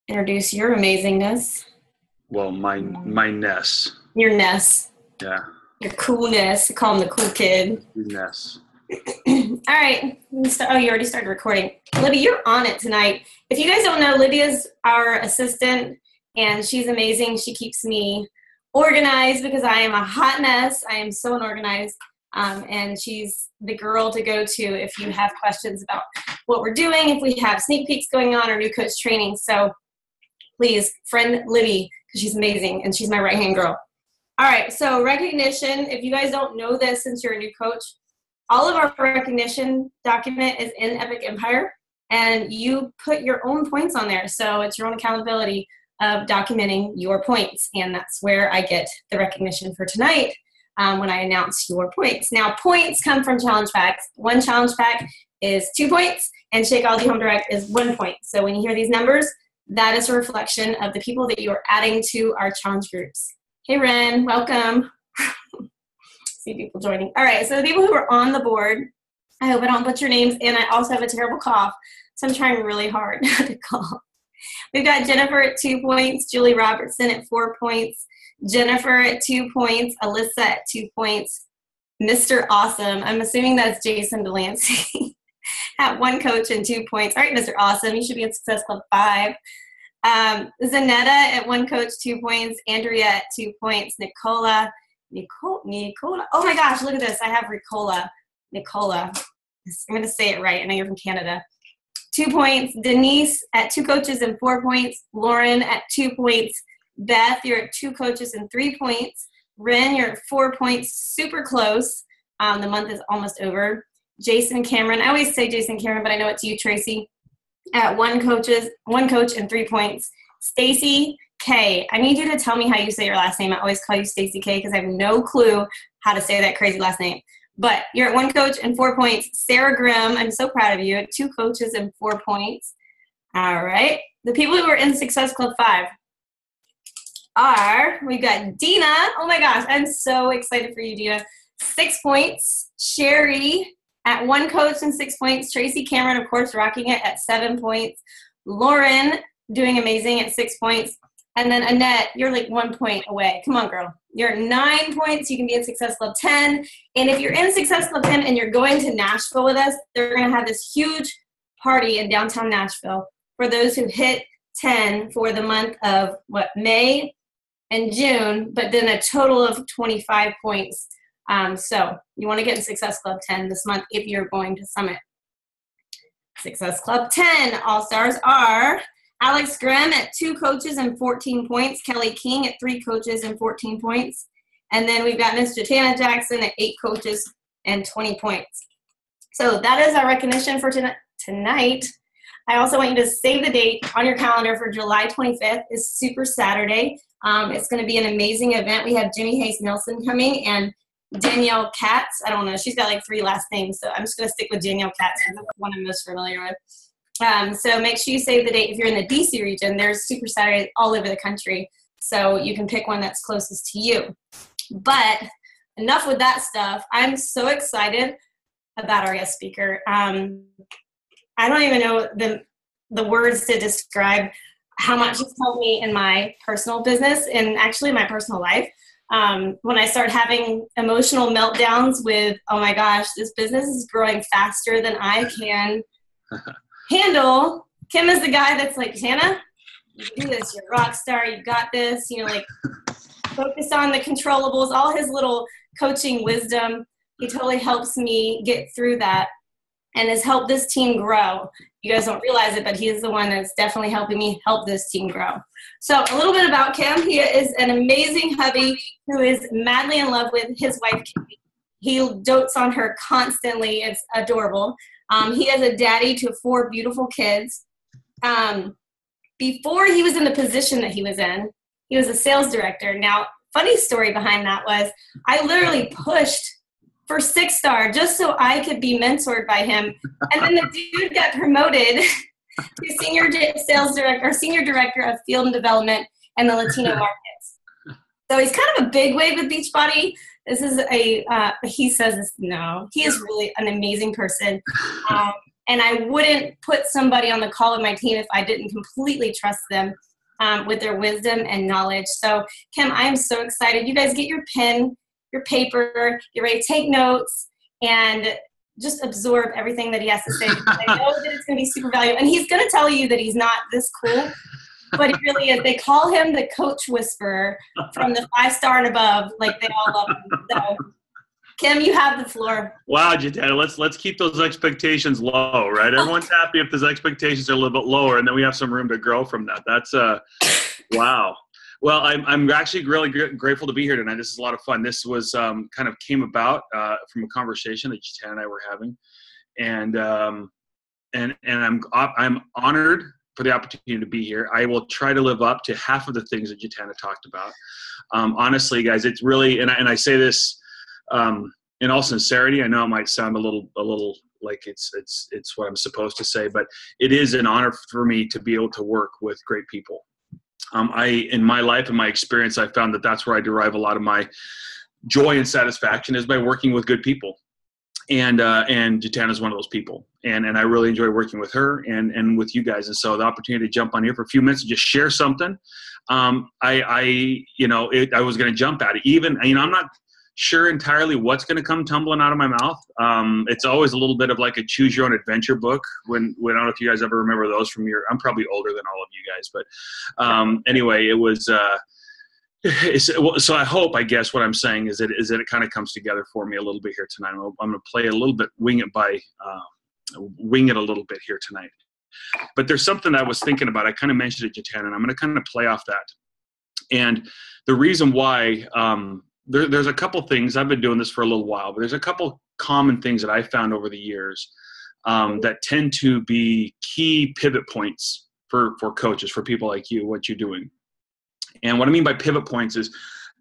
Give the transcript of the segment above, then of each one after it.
introduce your amazingness. Well, my Ness. Your Ness. Yeah. Your coolness. I call him the cool kid. Ness. All right. Oh, you already started recording. Lydia, you're on it tonight. If you guys don't know, Lydia's our assistant, and she's amazing. She keeps me organized because I am a hot mess. I am so unorganized. And she's the girl to go to if you have questions about what we're doing, if we have sneak peeks going on or new coach training. So please, friend Libby, because she's amazing, and she's my right-hand girl. All right, so recognition. If you guys don't know this since you're a new coach, all of our recognition document is in Epic Empire, and you put your own points on there. So it's your own accountability of documenting your points, and that's where I get the recognition for tonight when I announce your points. Now, points come from challenge packs. One challenge pack is 2 points, and Shakeology Home Direct is 1 point. So when you hear these numbers, that is a reflection of the people that you are adding to our challenge groups. Hey, Ren, welcome. See people joining. All right, so the people who are on the board, I hope I don't butcher names, and I also have a terrible cough, so I'm trying really hard not to cough. We've got Jennifer at 2 points, Julie Robertson at 4 points, Jennifer at 2 points, Alyssa at 2 points, Mr. Awesome, I'm assuming that's Jason Delancey, at 1 coach and 2 points. All right, Mr. Awesome, you should be in Success Club 5. Zanetta at 1 coach, 2 points, Andrea at 2 points, Nicola, oh my gosh, look at this, I have Nicola, I'm going to say it right, I know you're from Canada. 2 points, Denise at 2 coaches and 4 points, Lauren at 2 points, Beth, you're at 2 coaches and 3 points, Ren, you're at 4 points, super close, the month is almost over. Jason Cameron, I always say Jason Cameron, but I know it's you, Tracy, at 1 coach and 3 points. Stacy K, I need you to tell me how you say your last name. I always call you Stacy K because I have no clue how to say that crazy last name. But you're at 1 coach and 4 points. Sarah Grimm, I'm so proud of you, at 2 coaches and 4 points. All right. The people who are in Success Club 5 are, we've got Dina. Oh my gosh, I'm so excited for you, Dina. 6 points. Sherry at 1 coach and 6 points. Tracy Cameron, of course, rocking it at 7 points. Lauren, doing amazing at 6 points. And then Annette, you're like 1 point away. Come on, girl. You're at 9 points. You can be in Success Club 10. And if you're in Success Club 10 and you're going to Nashville with us, they're going to have this huge party in downtown Nashville for those who hit 10 for the month of, May and June, but then a total of 25 points. So you want to get in Success Club 10 this month if you're going to Summit. Success Club 10 All-Stars are Alex Grimm at 2 coaches and 14 points. Kelly King at 3 coaches and 14 points. And then we've got Miss Jatana Jackson at 8 coaches and 20 points. So that is our recognition for tonight. I also want you to save the date on your calendar for July 25th. It's Super Saturday. It's going to be an amazing event. We have Jimmy Hayes Nelson coming and Danielle Katz. I don't know. She's got like 3 last names, so I'm just going to stick with Danielle Katz. That's the one I'm most familiar with. So make sure you save the date. If you're in the DC region, there's Super Saturdays all over the country, so you can pick one that's closest to you. But enough with that stuff. I'm so excited about our guest speaker. I don't even know the words to describe how much it's helped me in my personal business and actually my personal life. When I start having emotional meltdowns with, oh my gosh, this business is growing faster than I can handle. Kim is the guy that's like, Hannah, you can do this. You're a rock star. You got this. Like focus on the controllables, all his little coaching wisdom. He totally helps me get through that and has helped this team grow. You guys don't realize it, but he is the one that's definitely helping me help this team grow. So a little bit about Kim. He is an amazing hubby who is madly in love with his wife, Katie. He dotes on her constantly. It's adorable. He is a daddy to 4 beautiful kids. Before he was in the position that he was in, he was a sales director. Now, funny story behind that was I literally pushed for 6-star just so I could be mentored by him. And then the dude got promoted to senior sales director or senior director of field and development in the Latino markets. So he's kind of a big wave with Beachbody. This is he says this, no, he is really an amazing person. And I wouldn't put somebody on the call of my team if I didn't completely trust them with their wisdom and knowledge. So, Kim, I am so excited. You guys get your pen, your paper, get ready to take notes, and just absorb everything that he has to say. I know that it's going to be super valuable. And he's going to tell you that he's not this cool, but he really is. They call him the coach whisperer from the 5-star and above. Like, they all love him. So, Kim, you have the floor. Wow, Jatana, let's keep those expectations low, right? Everyone's happy if those expectations are a little bit lower, and then we have some room to grow from that. That's wow. Well, I'm actually really grateful to be here tonight. This is a lot of fun. This was kind of came about from a conversation that Jatana and I were having, and I'm honored for the opportunity to be here. I will try to live up to half of the things that Jatana talked about. Honestly, guys, it's really, and I say this in all sincerity. I know it might sound a little like it's what I'm supposed to say, but it is an honor for me to be able to work with great people. In my life and my experience, I found that that's where I derive a lot of my joy and satisfaction is by working with good people. And Jatana is one of those people. And I really enjoy working with her and with you guys. And so the opportunity to jump on here for a few minutes and just share something, I was going to jump at it. Even, I'm not sure entirely what's going to come tumbling out of my mouth. It's always a little bit of like a choose your own adventure book. When I don't know if you guys ever remember those from I'm probably older than all of you guys, but anyway, it was, so I hope, I guess what I'm saying is that it kind of comes together for me a little bit here tonight. I'm going to play a little bit, wing it a little bit here tonight. But there's something I was thinking about. I kind of mentioned it, Jatana, and I'm going to kind of play off that. And the reason why, there's a couple things. I've been doing this for a little while, but there's a couple common things that I found over the years that tend to be key pivot points for coaches, for people like you, what you're doing. And what I mean by pivot points is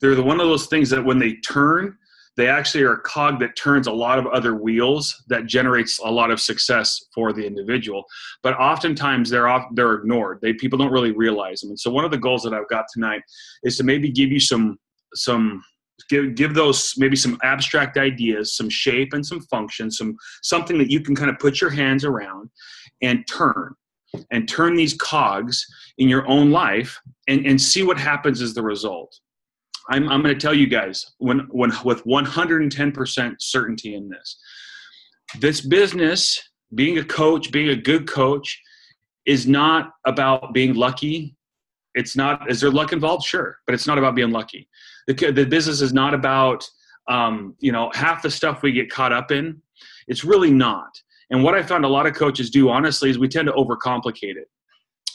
they're one of those things that when they turn, they actually are a cog that turns a lot of other wheels that generates a lot of success for the individual. But oftentimes they're ignored. People don't really realize them. And so one of the goals that I've got tonight is to maybe give you give those maybe some abstract ideas, some shape and some function, something that you can kind of put your hands around and turn these cogs in your own life and see what happens as the result. I'm going to tell you guys when with 110% certainty in this business, being a coach, being a good coach is not about being lucky. It's not, is there luck involved? Sure. But it's not about being lucky. The business is not about, half the stuff we get caught up in. It's really not. And what I found a lot of coaches do, honestly, is we tend to overcomplicate it.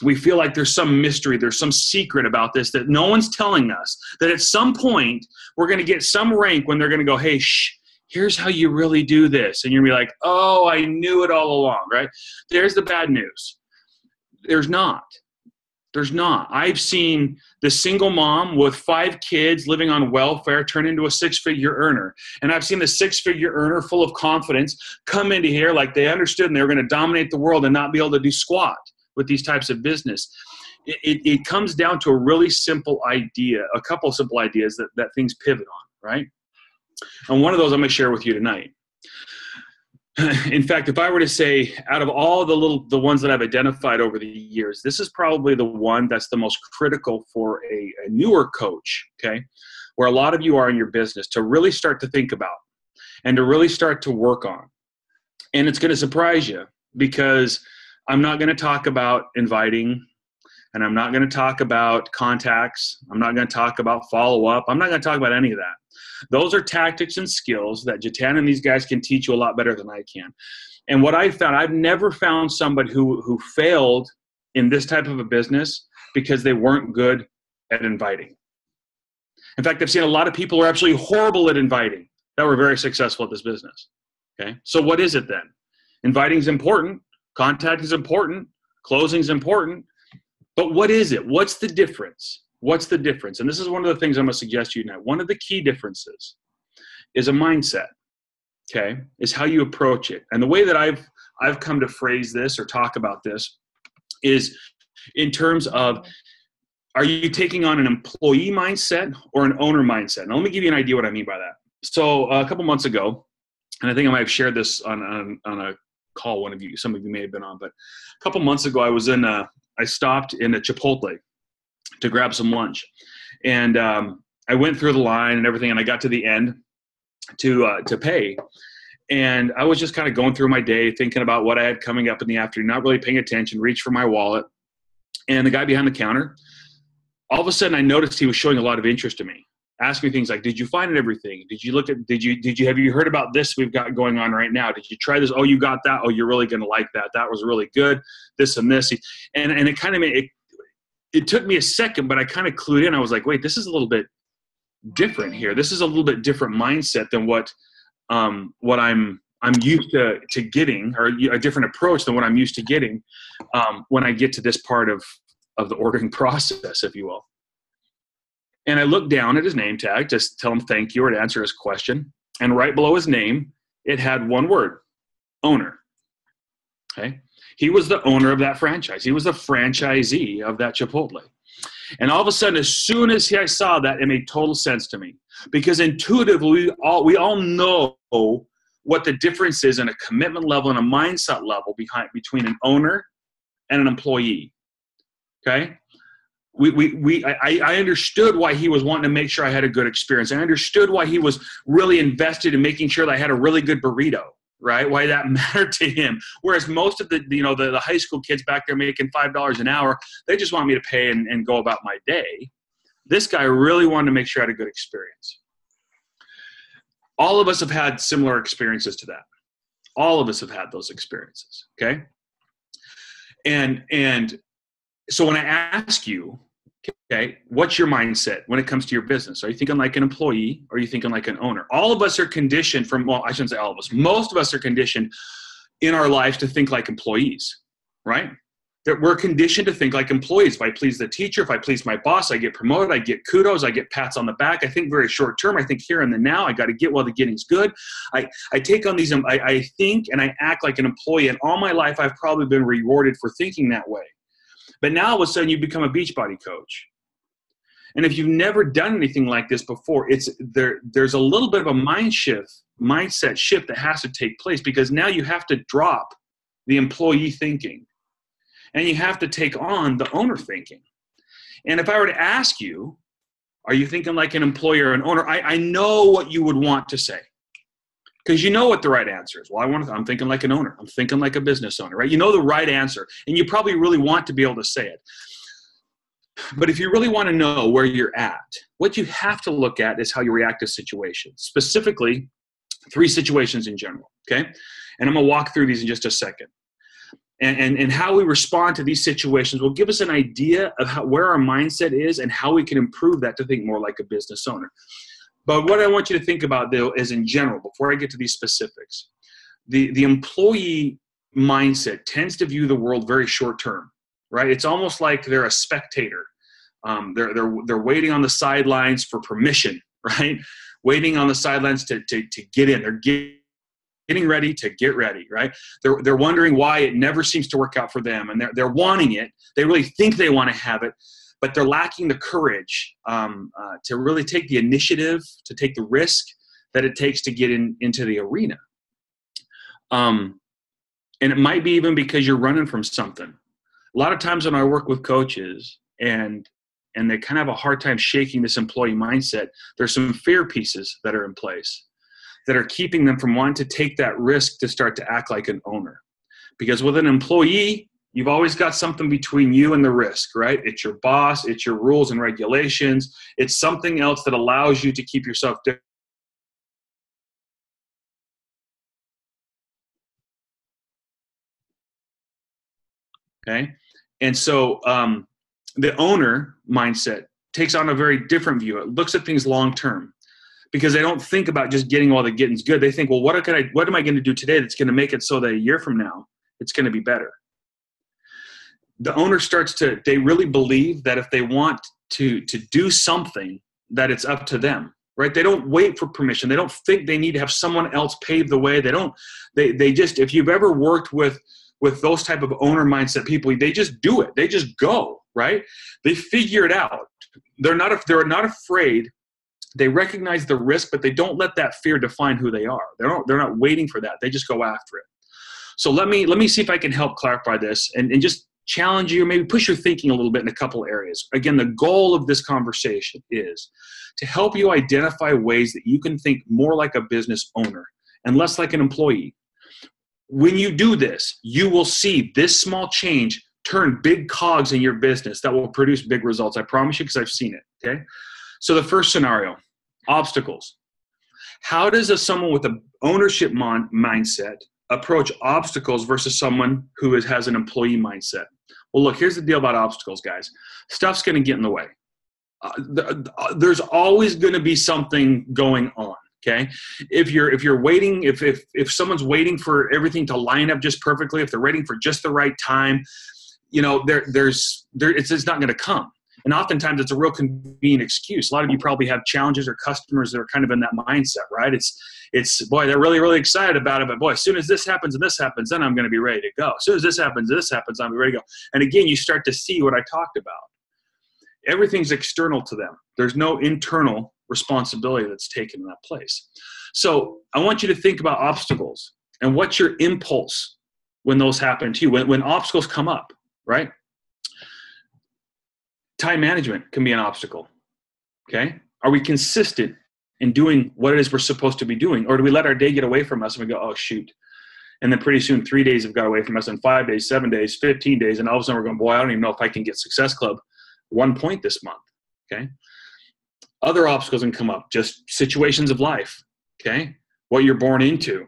We feel like there's some mystery, there's some secret about this that no one's telling us, that at some point we're going to get some rank when they're going to go, hey, here's how you really do this. And you're going to be like, oh, I knew it all along, right? There's the bad news. There's not. I've seen the single mom with 5 kids living on welfare turn into a 6-figure earner. And I've seen the 6-figure earner full of confidence come into here like they understood and they were going to dominate the world and not be able to do squat with these types of business. It comes down to a really simple idea, a couple of simple ideas that things pivot on, right? And one of those I'm going to share with you tonight. In fact, if I were to say, out of all the ones that I've identified over the years, this is probably the one that's the most critical for a newer coach, okay, where a lot of you are in your business to really start to think about and to really start to work on. And it's going to surprise you because I'm not going to talk about inviting, and I'm not going to talk about contacts. I'm not going to talk about follow-up. I'm not going to talk about any of that. Those are tactics and skills that Jatana and these guys can teach you a lot better than I can. And what I found, I've never found somebody who failed in this type of a business because they weren't good at inviting. In fact, I've seen a lot of people who are actually horrible at inviting that were very successful at this business. Okay, so what is it then? Inviting is important. Contact is important. Closing is important. But what is it? What's the difference? What's the difference? And this is one of the things I'm going to suggest to you tonight. One of the key differences is a mindset, okay, is how you approach it. And the way that I've come to phrase this or talk about this is in terms of, are you taking on an employee mindset or an owner mindset? Now, let me give you an idea what I mean by that. So a couple months ago, and I think I might have shared this on a recall some of you may have been on, but a couple months ago, I stopped in a Chipotle to grab some lunch. And I went through the line and everything, and I got to the end to pay. And I was just kind of going through my day, thinking about what I had coming up in the afternoon, not really paying attention, reached for my wallet. And the guy behind the counter, all of a sudden I noticed he was showing a lot of interest in me, asking me things like, did you find everything? Have you heard about this we've got going on right now? Did you try this? Oh, you got that? Oh, you're really going to like that. That was really good. This and this. And it kind of it took me a second, but I kind of clued in. I was like, wait, this is a little bit different here. This is a little bit different mindset than what I'm used to getting, or a different approach than what I'm used to getting when I get to this part of the ordering process, if you will. And I looked down at his name tag, just tell him thank you or to answer his question. And right below his name, it had one word, owner. Okay. He was the owner of that franchise. He was a franchisee of that Chipotle. And all of a sudden, as soon as I saw that, it made total sense to me. Because intuitively, we all know what the difference is in a commitment level and a mindset level between an owner and an employee. Okay? I understood why he was wanting to make sure I had a good experience. I understood why he was really invested in making sure that I had a really good burrito, right? Why that mattered to him. Whereas most of the high school kids back there making $5 an hour, they just want me to pay and go about my day. This guy really wanted to make sure I had a good experience. All of us have had similar experiences to that. All of us have had those experiences, okay? And so when I ask you, okay, what's your mindset when it comes to your business? Are you thinking like an employee, or are you thinking like an owner? All of us are conditioned I shouldn't say all of us. Most of us are conditioned in our lives to think like employees, right? That we're conditioned to think like employees. If I please the teacher, if I please my boss, I get promoted, I get kudos, I get pats on the back. I think very short term. I think here and the now. I got to get while the getting's good. I take on these, I think and I act like an employee. And all my life, I've probably been rewarded for thinking that way. But now all of a sudden you become a Beachbody coach. And if you've never done anything like this before, there's a little bit of a mindset shift that has to take place, because now you have to drop the employee thinking and you have to take on the owner thinking. And if I were to ask you, are you thinking like an employer or an owner? I know what you would want to say, because you know what the right answer is. Well, I'm thinking like an owner. I'm thinking like a business owner, right? You know the right answer, and you probably really want to be able to say it. But if you really want to know where you're at, what you have to look at is how you react to situations, specifically 3 situations in general, okay? And I'm going to walk through these in just a second. And how we respond to these situations will give us an idea of where our mindset is and how we can improve that to think more like a business owner. But what I want you to think about, though, is in general, before I get to these specifics, the employee mindset tends to view the world very short term, right? It's almost like they're a spectator. They're waiting on the sidelines for permission, right? Waiting on the sidelines to get in. They're getting ready to get ready, right? They're wondering why it never seems to work out for them, and they're wanting it. They really think they want to have it, but they're lacking the courage to really take the initiative, to take the risk that it takes to get into the arena. And it might be even because you're running from something. A lot of times when I work with coaches and they kind of have a hard time shaking this employee mindset, there's some fear pieces that are in place that are keeping them from wanting to take that risk to start to act like an owner. Because with an employee, you've always got something between you and the risk, right? It's your boss, it's your rules and regulations, it's something else that allows you to keep yourself different. Okay? And so the owner mindset takes on a very different view. It looks at things long term, because they don't think about just getting while the getting's good. They think, well, what am I going to do today that's going to make it so that a year from now it's going to be better? The owner they really believe that if they want to do something, that it's up to them, right? They don't wait for permission. They don't think they need to have someone else pave the way. They just, if you've ever worked with those type of owner mindset people, they just do it. They just go, right? They figure it out. They're not afraid. They recognize the risk, but they don't let that fear define who they are. They're not waiting for that. They just go after it. So let me see if I can help clarify this and just challenge you, maybe push your thinking a little bit in a couple areas. Again, the goal of this conversation is to help you identify ways that you can think more like a business owner and less like an employee. When you do this, you will see this small change turn big cogs in your business that will produce big results. I promise you, because I've seen it, okay? So the first scenario, obstacles. How does someone with an ownership mindset approach obstacles versus someone who has an employee mindset? Well, look, here's the deal about obstacles, guys. Stuff's going to get in the way. There's always going to be something going on. Okay, if you're waiting, if someone's waiting for everything to line up just perfectly, if they're waiting for just the right time, you know, it's not going to come. And oftentimes it's a real convenient excuse. A lot of you probably have challenges or customers that are kind of in that mindset, right? It's boy, they're really, really excited about it, but boy, as soon as this happens and this happens, then I'm going to be ready to go. As soon as this happens, I'm ready to go. And again, you start to see what I talked about. Everything's external to them. There's no internal responsibility that's taken in that place. So I want you to think about obstacles and what's your impulse when those happen to you, when obstacles come up, right? Time management can be an obstacle, okay? Are we consistent in doing what it is we're supposed to be doing? Or do we let our day get away from us and we go, oh, shoot. And then pretty soon 3 days have got away from us, and 5 days, 7 days, 15 days, and all of a sudden we're going, boy, I don't even know if I can get Success Club 1 point this month, okay? Other obstacles can come up, just situations of life, okay? What you're born into,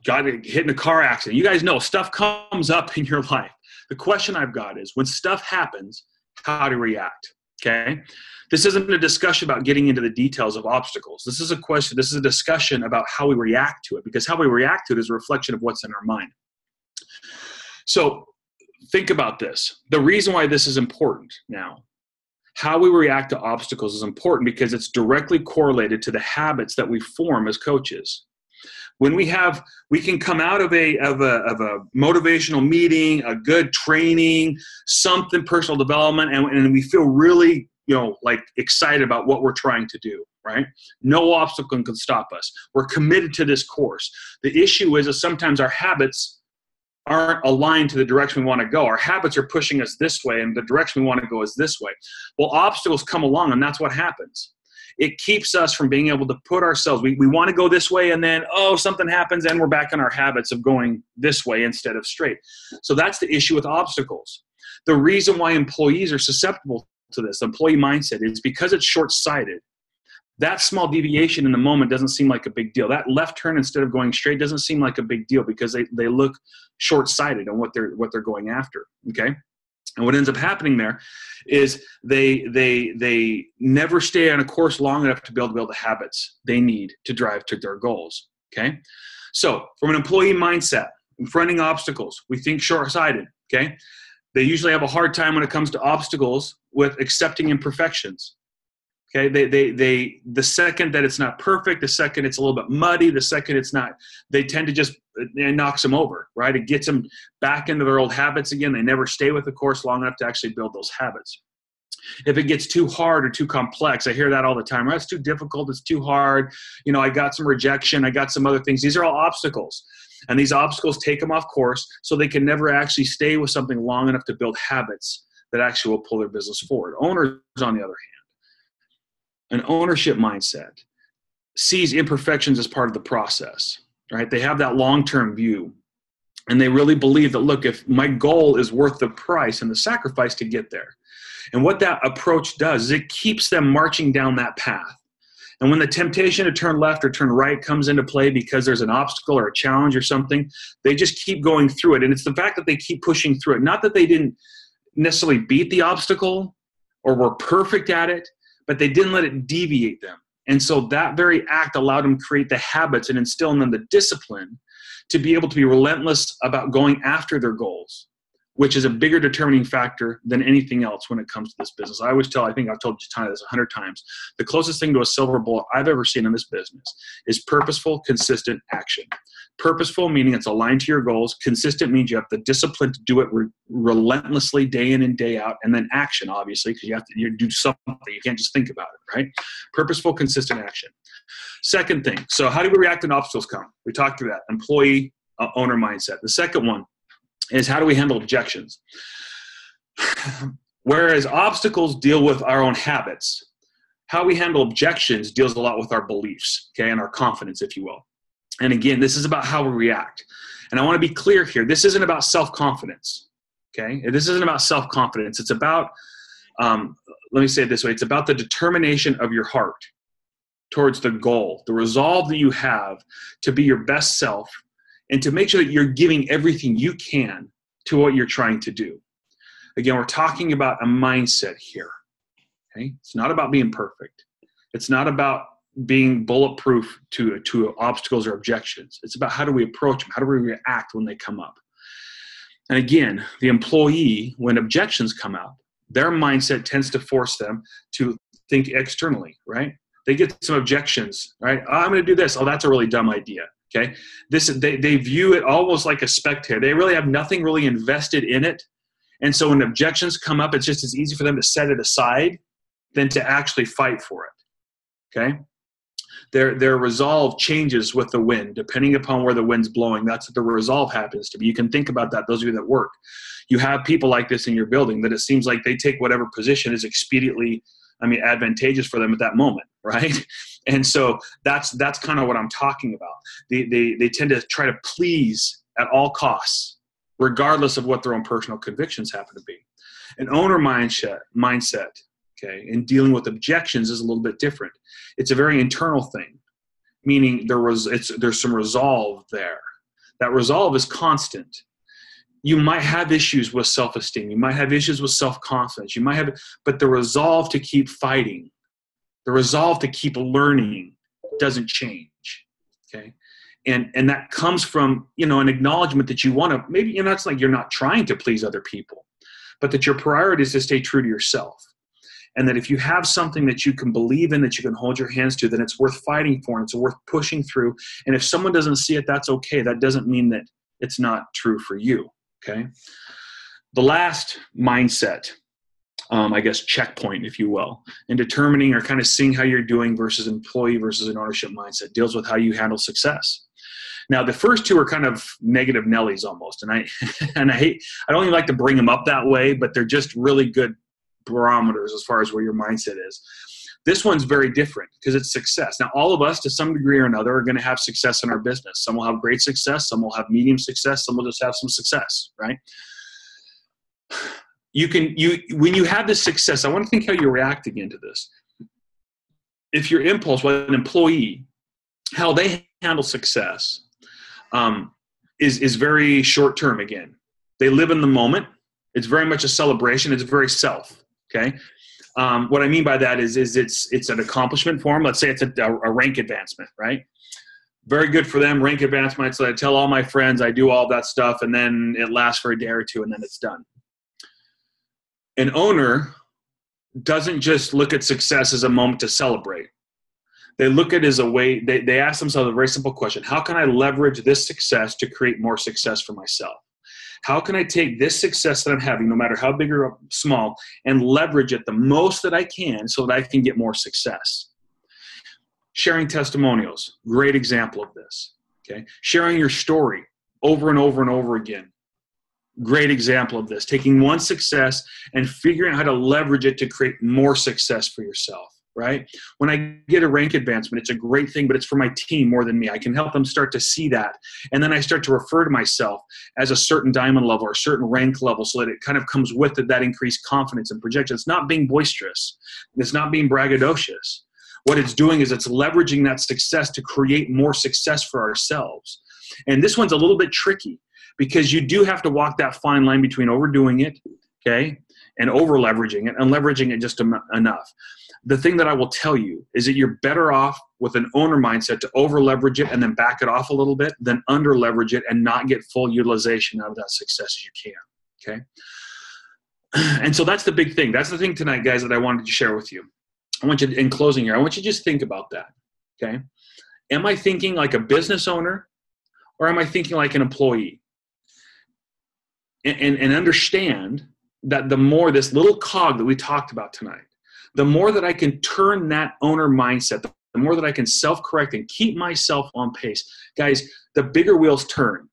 got hit in a car accident. You guys know stuff comes up in your life. The question I've got is, when stuff happens, how to react, okay? This isn't a discussion about getting into the details of obstacles. This is a discussion about how we react to it, because how we react to it is a reflection of what's in our mind. So think about this. The reason why this is important now, how we react to obstacles is important because it's directly correlated to the habits that we form as coaches. When we can come out of a motivational meeting, a good training, something personal development, and we feel really, like excited about what we're trying to do, right? No obstacle can stop us. We're committed to this course. The issue is that sometimes our habits aren't aligned to the direction we want to go. Our habits are pushing us this way, and the direction we want to go is this way. Well, obstacles come along, and that's what happens. It keeps us from being able to put ourselves, we want to go this way, and then, something happens, and we're back in our habits of going this way instead of straight. So that's the issue with obstacles. The reason why employees are susceptible to this, employee mindset, is because it's short-sighted. That small deviation in the moment doesn't seem like a big deal. That left turn instead of going straight doesn't seem like a big deal because they look short-sighted on what they're going after, okay? And what ends up happening there is they never stay on a course long enough to build the habits they need to drive to their goals, okay? So from an employee mindset, confronting obstacles, we think short-sighted, okay? They usually have a hard time when it comes to obstacles with accepting imperfections. Okay, the second that it's not perfect, the second it's a little bit muddy, the second it's not, they tend to just, it knocks them over, right? It gets them back into their old habits again. They never stay with the course long enough to actually build those habits. If it gets too hard or too complex, I hear that all the time. Right? It's too difficult, it's too hard. I got some rejection, I got some other things. These are all obstacles. And these obstacles take them off course, so they can never actually stay with something long enough to build habits that actually will pull their business forward. Owners, on the other hand, an ownership mindset sees imperfections as part of the process, right? They have that long-term view, and they really believe that, look, if my goal is worth the price and the sacrifice to get there. And what that approach does is it keeps them marching down that path. And when the temptation to turn left or turn right comes into play because there's an obstacle or a challenge or something, they just keep going through it. And it's the fact that they keep pushing through it. Not that they didn't necessarily beat the obstacle or were perfect at it, but they didn't let it deviate them. And so that very act allowed them to create the habits and instill in them the discipline to be able to be relentless about going after their goals, which is a bigger determining factor than anything else when it comes to this business. I always tell, I think I've told you this 100 times, the closest thing to a silver bullet I've ever seen in this business is purposeful, consistent action. Purposeful meaning it's aligned to your goals. Consistent means you have the discipline to do it relentlessly day in and day out. And then action, obviously, because you do something. You can't just think about it, right? Purposeful, consistent action. Second thing, so how do we react when obstacles come? We talked through that, employee, owner mindset. The second one is how do we handle objections? Whereas obstacles deal with our own habits, how we handle objections deals a lot with our beliefs, okay, and our confidence, if you will. And again, this is about how we react. And I want to be clear here. This isn't about self-confidence, okay? This isn't about self-confidence. It's about, let me say it this way. It's about the determination of your heart towards the goal, the resolve that you have to be your best self and to make sure that you're giving everything you can to what you're trying to do. Again, we're talking about a mindset here, okay? It's not about being perfect. It's not about being bulletproof to obstacles or objections. It's about how do we approach them? How do we react when they come up? And again, the employee, when objections come up, their mindset tends to force them to think externally, right? They get some objections, right? Oh, I'm going to do this. Oh, that's a really dumb idea. Okay. They view it almost like a spectator. They really have nothing really invested in it. And so when objections come up, it's just as easy for them to set it aside than to actually fight for it. Okay. Their resolve changes with the wind, depending upon where the wind's blowing. That's what the resolve happens to be. You can think about that, those of you that work. You have people like this in your building that it seems like they take whatever position is expediently, advantageous for them at that moment, right? And so that's kind of what I'm talking about. They tend to try to please at all costs, regardless of what their own personal convictions happen to be. An owner mindset, okay, in dealing with objections is a little bit different. It's a very internal thing, meaning there's some resolve there. That resolve is constant. You might have issues with self-esteem. You might have issues with self-confidence. You might have, but the resolve to keep fighting, the resolve to keep learning doesn't change, okay? And that comes from, an acknowledgement that you want to, maybe, it's like you're not trying to please other people, but that your priority is to stay true to yourself. And that if you have something that you can believe in, that you can hold your hands to, then it's worth fighting for and it's worth pushing through. And if someone doesn't see it, that's okay. That doesn't mean that it's not true for you, okay? The last mindset, checkpoint, if you will, in determining or kind of seeing how you're doing versus employee versus an ownership mindset deals with how you handle success. Now, the first two are kind of negative Nellies almost. And I don't even like to bring them up that way, but they're just really good barometers as far as where your mindset is. This one's very different because it's success. Now, all of us to some degree or another are going to have success in our business. Some will have great success. Some will have medium success. Some will just have some success, right? When you have this success, I want to think how you react again to this. If your impulse, well, an employee, how they handle success is very short term again. They live in the moment. It's very much a celebration. It's very self. Okay. What I mean by that is it's an accomplishment for them. Let's say it's a rank advancement, right? Very good for them. Rank advancement. So I tell all my friends, I do all that stuff, and then it lasts for a day or two, and then it's done. An owner doesn't just look at success as a moment to celebrate. They look at it as a way, they ask themselves a very simple question. How can I leverage this success to create more success for myself? How can I take this success that I'm having, no matter how big or small, and leverage it the most that I can so that I can get more success? Sharing testimonials, great example of this. Okay, sharing your story over and over and over again. Great example of this. Taking one success and figuring out how to leverage it to create more success for yourself, right? When I get a rank advancement, it's a great thing, but it's for my team more than me. I can help them start to see that. And then I start to refer to myself as a certain diamond level or a certain rank level so that it kind of comes with it, that increased confidence and projection. It's not being boisterous. It's not being braggadocious. What it's doing is it's leveraging that success to create more success for ourselves. And this one's a little bit tricky, because you do have to walk that fine line between overdoing it, okay, and over-leveraging it, and leveraging it just enough. The thing that I will tell you is that you're better off with an owner mindset to over-leverage it and then back it off a little bit than under-leverage it and not get full utilization out of that success as you can, Okay. And so that's the big thing. That's the thing tonight, guys, that I wanted to share with you. I want you to, in closing here, I want you to just think about that. Okay. Am I thinking like a business owner, or am I thinking like an employee? And understand that the more this little cog that we talked about tonight, the more that I can turn that owner mindset, the more that I can self-correct and keep myself on pace. Guys, the bigger wheels turn.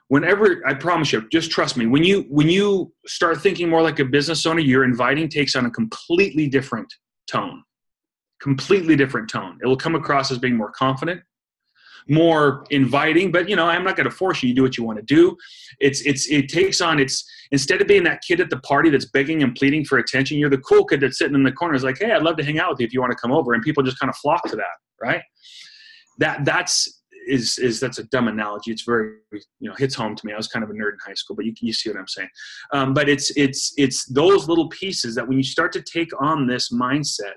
Whenever, I promise you, just trust me, when you start thinking more like a business owner, your inviting takes on a completely different tone. Completely different tone. It will come across as being more confident, more inviting, but I'm not going to force you. You do what you want to do. It takes on, instead of being that kid at the party that's begging and pleading for attention, you're the cool kid that's sitting in the corner is like, hey, I'd love to hang out with you if you want to come over. And people just kind of flock to that, right? That's a dumb analogy. It's very, hits home to me. I was kind of a nerd in high school, but you see what I'm saying. But it's those little pieces that when you start to take on this mindset,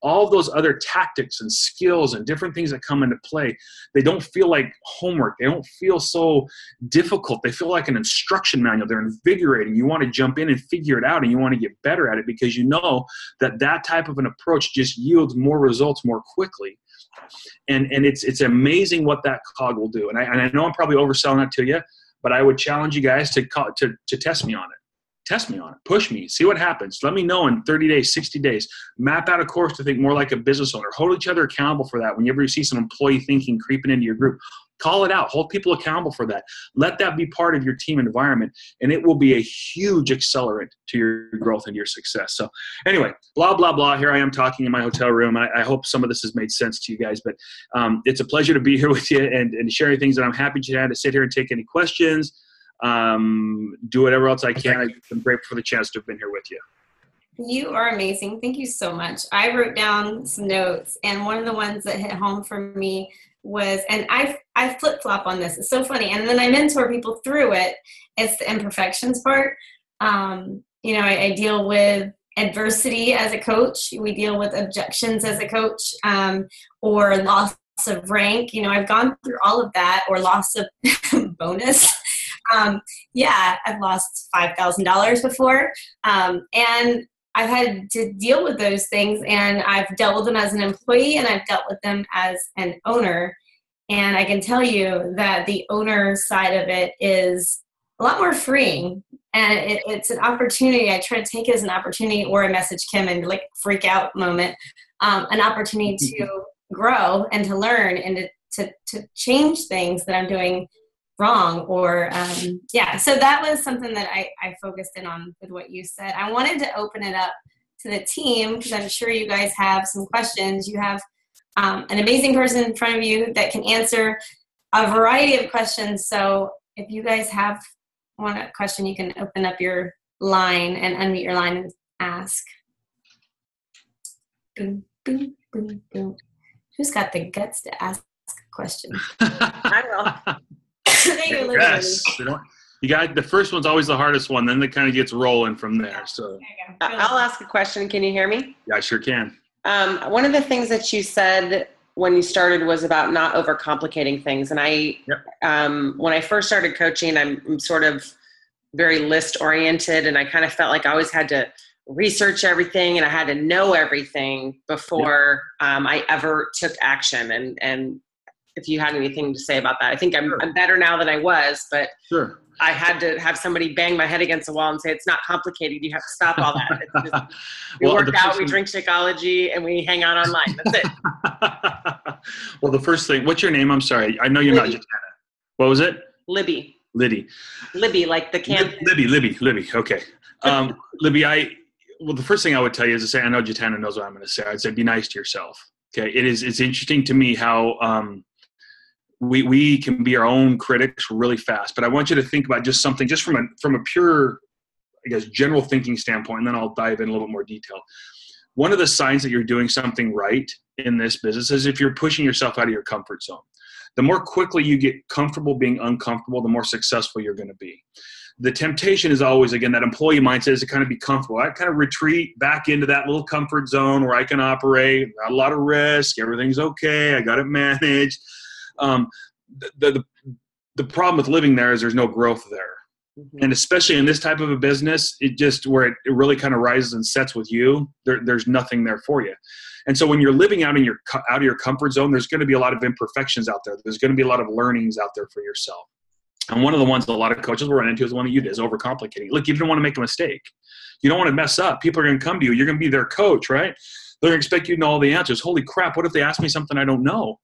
all those other tactics and skills and different things that come into play, they don't feel like homework. They don't feel so difficult. They feel like an instruction manual. They're invigorating. You want to jump in and figure it out, and you want to get better at it because you know that type of an approach just yields more results more quickly. And it's amazing what that cog will do. And I know I'm probably overselling that to you, but I would challenge you guys to test me on it. Test me on it. Push me. See what happens. Let me know in 30 days, 60 days. Map out a course to think more like a business owner. Hold each other accountable for that. Whenever you see some employee thinking creeping into your group, call it out. Hold people accountable for that. Let that be part of your team environment, and it will be a huge accelerant to your growth and your success. So anyway, blah, blah, blah. Here I am talking in my hotel room. I hope some of this has made sense to you guys, but it's a pleasure to be here with you and sharing things that I'm happy to sit here and take any questions. Do whatever else I can. I'm grateful for the chance to have been here with you. You are amazing. Thank you so much. I wrote down some notes, and one of the ones that hit home for me was, and I flip-flop on this. It's so funny. And then I mentor people through it. It's the imperfections part. I deal with adversity as a coach. We deal with objections as a coach, or loss of rank. I've gone through all of that, or loss of bonus. I've lost $5,000 before. And I've had to deal with those things, and I've dealt with them as an employee, and I've dealt with them as an owner. And I can tell you that the owner side of it is a lot more freeing. And it's an opportunity. I try to take it as an opportunity, or a message Cim and like freak out moment, an opportunity to grow and to learn and to change things that I'm doing wrong, or so that was something that I focused in on with what you said. I wanted to open it up to the team because I'm sure you guys have some questions. You have an amazing person in front of you that can answer a variety of questions. So if you guys have one question, you can open up your line and unmute your line and ask. Boom, boom, boom, boom. Who's got the guts to ask a question? I will. Yes. You got the first one's always the hardest one. Then it kind of gets rolling from there. So I'll ask a question. Can you hear me? Yeah, I sure can. One of the things that you said when you started was about not overcomplicating things. And when I first started coaching, I'm sort of very list oriented, and I kind of felt like I always had to research everything and I had to know everything before I ever took action. And if you had anything to say about that. I think I'm better now than I was, but sure. I had to have somebody bang my head against the wall and say, it's not complicated. You have to stop all that. It's just, we work out, we drink Shakeology, and we hang out online. That's it. Well, the first thing, what's your name? I'm sorry. I know you're not Jatana. What was it? Libby. Liddy, like the camp. Libby. Okay. Libby, the first thing I would tell you is to say, I know Jatana knows what I'm going to say. I'd say, be nice to yourself. Okay. It's interesting to me how, we can be our own critics really fast, but I want you to think about just something just from a pure, I guess, general thinking standpoint, and then I'll dive in a little more detail. One of the signs that you're doing something right in this business is if you're pushing yourself out of your comfort zone. The more quickly you get comfortable being uncomfortable, the more successful you're going to be. The temptation is always, again, that employee mindset is to kind of be comfortable. I kind of retreat back into that little comfort zone where I can operate, not a lot of risk, everything's okay, I got it managed. The problem with living there is there's no growth there. And especially in this type of a business, it just where it really kind of rises and sets with you, there's nothing there for you. And so when you're living out of your comfort zone, there's going to be a lot of imperfections out there. There's going to be a lot of learnings out there for yourself. And one of the ones a lot of coaches will run into is the one that you did, is overcomplicating. Look, you don't want to make a mistake. You don't want to mess up. People are going to come to you. You're going to be their coach, right? They're going to expect you to know all the answers. Holy crap, what if they ask me something I don't know?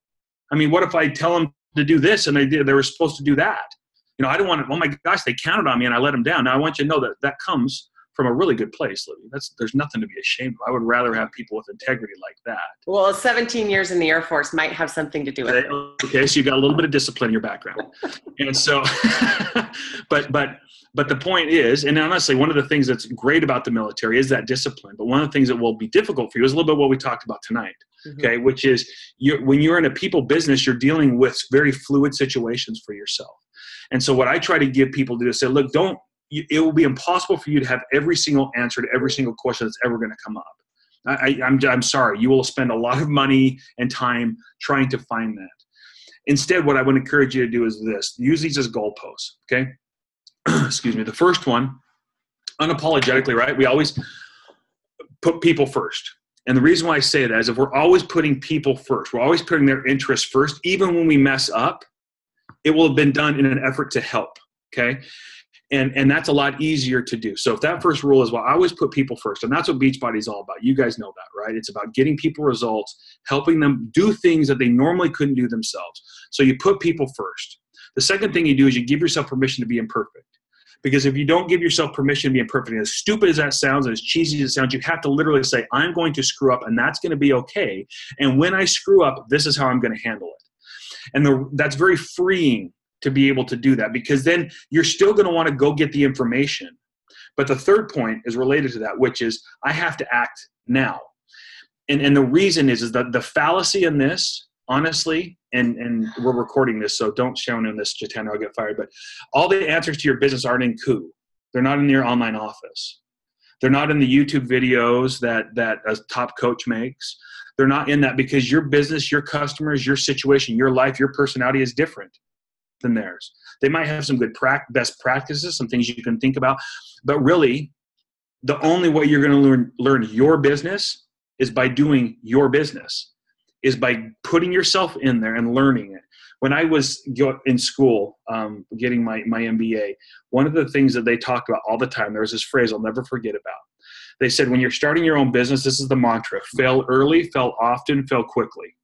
I mean, what if I tell them to do this and they were supposed to do that? You know, I don't want to, oh my gosh, they counted on me and I let them down. Now I want you to know that that comes from a really good place, Libby. There's nothing to be ashamed of. I would rather have people with integrity like that. Well, 17 years in the Air Force might have something to do with it. Okay, so you got a little bit of discipline in your background. And so, but the point is, and honestly, one of the things that's great about the military is that discipline. But one of the things that will be difficult for you is a little bit what we talked about tonight, okay, which is when you're in a people business, you're dealing with very fluid situations for yourself. And so what I try to give people to do is say, look, it will be impossible for you to have every single answer to every single question that's ever going to come up. I'm sorry. You will spend a lot of money and time trying to find that. Instead, what I would encourage you to do is this. Use these as goalposts, okay? Excuse me. The first one, unapologetically, right? We always put people first. And the reason why I say that is if we're always putting people first, we're always putting their interests first, even when we mess up, it will have been done in an effort to help, okay? And that's a lot easier to do. So if that first rule is, well, I always put people first, and that's what Beachbody is all about. You guys know that, right? It's about getting people results, helping them do things that they normally couldn't do themselves. So you put people first. The second thing you do is you give yourself permission to be imperfect. Because if you don't give yourself permission to be imperfect, and as stupid as that sounds, and as cheesy as it sounds, you have to literally say, I'm going to screw up, and that's going to be okay. And when I screw up, this is how I'm going to handle it. And that's very freeing to be able to do that, because then you're still going to want to go get the information. But the third point is related to that, which is I have to act now. And the reason is that the fallacy in this, honestly, and we're recording this, so don't show in this, Jatana, I'll get fired, but all the answers to your business aren't in Coup. They're not in your online office. They're not in the YouTube videos that a top coach makes. They're not in that, because your business, your customers, your situation, your life, your personality is different than theirs. They might have some good best practices, some things you can think about, but really the only way you're going to learn your business is by doing your business, is by putting yourself in there and learning it. When I was in school, getting my MBA, one of the things that they talked about all the time, there was this phrase I'll never forget about. They said, when you're starting your own business, this is the mantra: fail early, fail often, fail quickly.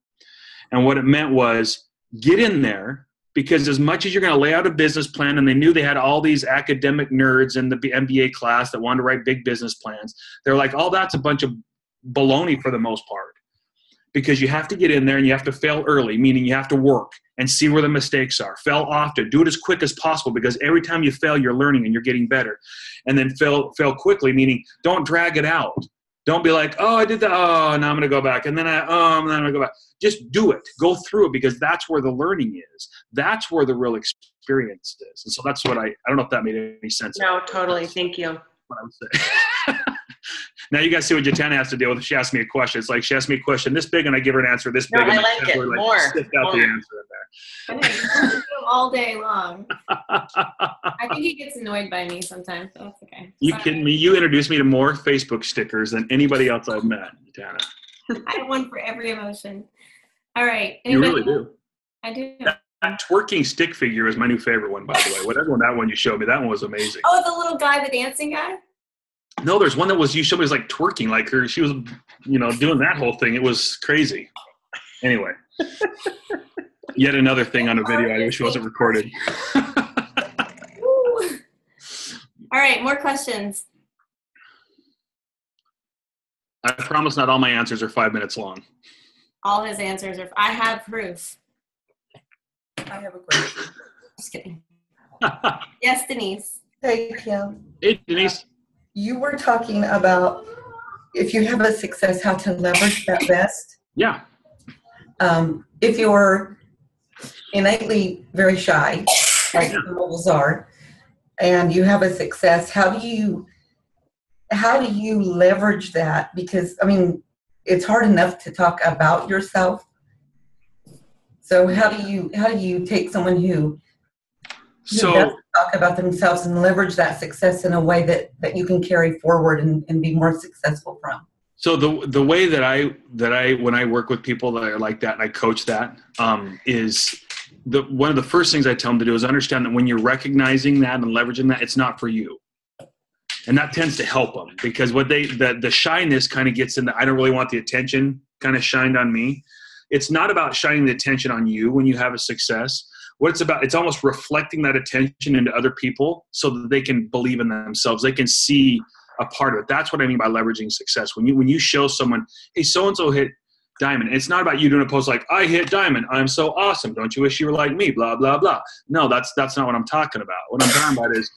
And what it meant was get in there, because as much as you're going to lay out a business plan, and they knew they had all these academic nerds in the MBA class that wanted to write big business plans, they're like, oh, that's a bunch of baloney for the most part. Because you have to get in there and you have to fail early, meaning you have to work and see where the mistakes are. Fail often. Do it as quick as possible, because every time you fail, you're learning and you're getting better. And then fail quickly, meaning don't drag it out. Don't be like, oh, I did that. Oh, now I'm going to go back. And then I'm going to go back. Just do it. Go through it, because that's where the learning is. That's where the real experience is. And so that's what I don't know if that made any sense. No, totally. Thank you. What I would say. Now you guys see what Jatana has to deal with. She asked me a question. It's like she asked me a question this big, and I give her an answer this big. No, and I like it. More. Stick out the answer in there. And I do all day long. I think he gets annoyed by me sometimes, so that's okay. You kidding me? You introduced me to more Facebook stickers than anybody else I've met, Jatana. I have one for every emotion. All right. You really do. I do. That twerking stick figure is my new favorite one, by the way. Whatever one, that one you showed me, that one was amazing. Oh, the little guy, the dancing guy? No, there's one that you showed me was like twerking, like her. She was, doing that whole thing. It was crazy. Anyway, yet another thing on a video I wish wasn't recorded. All right, more questions. I promise not all my answers are 5 minutes long. All his answers are. I have proof. I have a question. Just kidding. Yes, Denise. Hey, Kim. Hey, Denise. You were talking about if you have a success, how to leverage that best. Yeah. If you're innately very shy, like the mobiles are, and you have a success, how do you leverage that? Because it's hard enough to talk about yourself. So how do you take someone who So doesn't talk about themselves and leverage that success in a way that you can carry forward and be more successful from. So the way that I when I work with people that are like that and I coach that is one of the first things I tell them to do is understand that when you're recognizing that and leveraging that, it's not for you. And that tends to help them because what the shyness kind of gets in the I don't really want the attention kind of shined on me. It's not about shining the attention on you when you have a success. What it's about, it's almost reflecting that attention into other people so that they can believe in themselves. They can see a part of it. That's what I mean by leveraging success. When you show someone, hey, so-and-so hit diamond. It's not about you doing a post like, I hit diamond. I'm so awesome. Don't you wish you were like me? Blah, blah, blah. No, that's not what I'm talking about. What I'm talking about is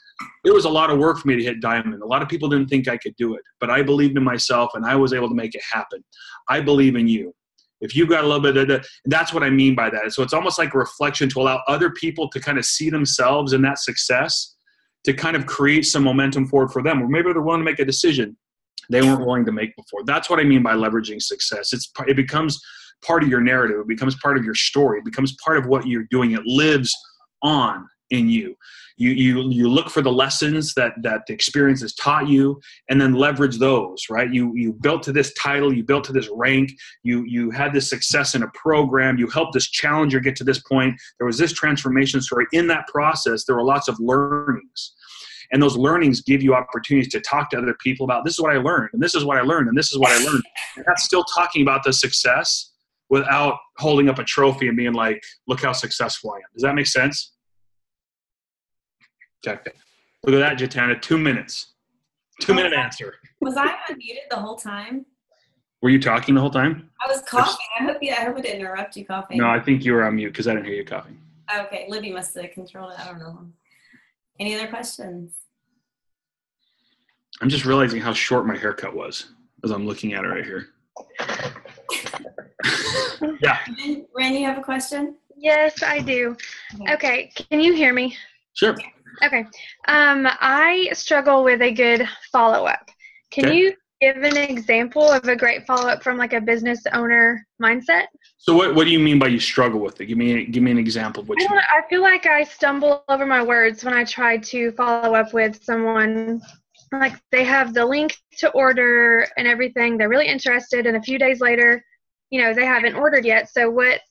it was a lot of work for me to hit diamond. A lot of people didn't think I could do it, but I believed in myself and I was able to make it happen. I believe in you. If you've got a little bit of that, that's what I mean by that. So it's almost like a reflection to allow other people to kind of see themselves in that success to kind of create some momentum forward for them. Or maybe they're willing to make a decision they weren't willing to make before. That's what I mean by leveraging success. It becomes part of your narrative. It becomes part of your story. It becomes part of what you're doing. It lives on in you. You look for the lessons that the experience has taught you and then leverage those, right? You built to this title, you built to this rank, you had this success in a program, you helped this challenger get to this point. There was this transformation story. In that process, there were lots of learnings. And those learnings give you opportunities to talk to other people about this is what I learned, and this is what I learned, and this is what I learned. And that's still talking about the success without holding up a trophy and being like, look how successful I am. Does that make sense? Okay. Look at that, Jatana. 2 minutes. 2-minute answer. Was I unmuted the whole time? Were you talking the whole time? I was coughing. I hope it didn't interrupt you coughing. No, I think you were on mute because I didn't hear you coughing. Okay. Libby must have controlled it. I don't know. Any other questions? I'm just realizing how short my haircut was as I'm looking at it right here. Yeah. Ren, you have a question? Yes, I do. Okay. Can you hear me? Sure. Okay. I struggle with a good follow-up. Can you give an example of a great follow-up from like a business owner mindset? So what do you mean by you struggle with it? Give me an example of what you mean. I feel like I stumble over my words when I try to follow up with someone. Like they have the link to order and everything. They're really interested, and a few days later, they haven't ordered yet. So what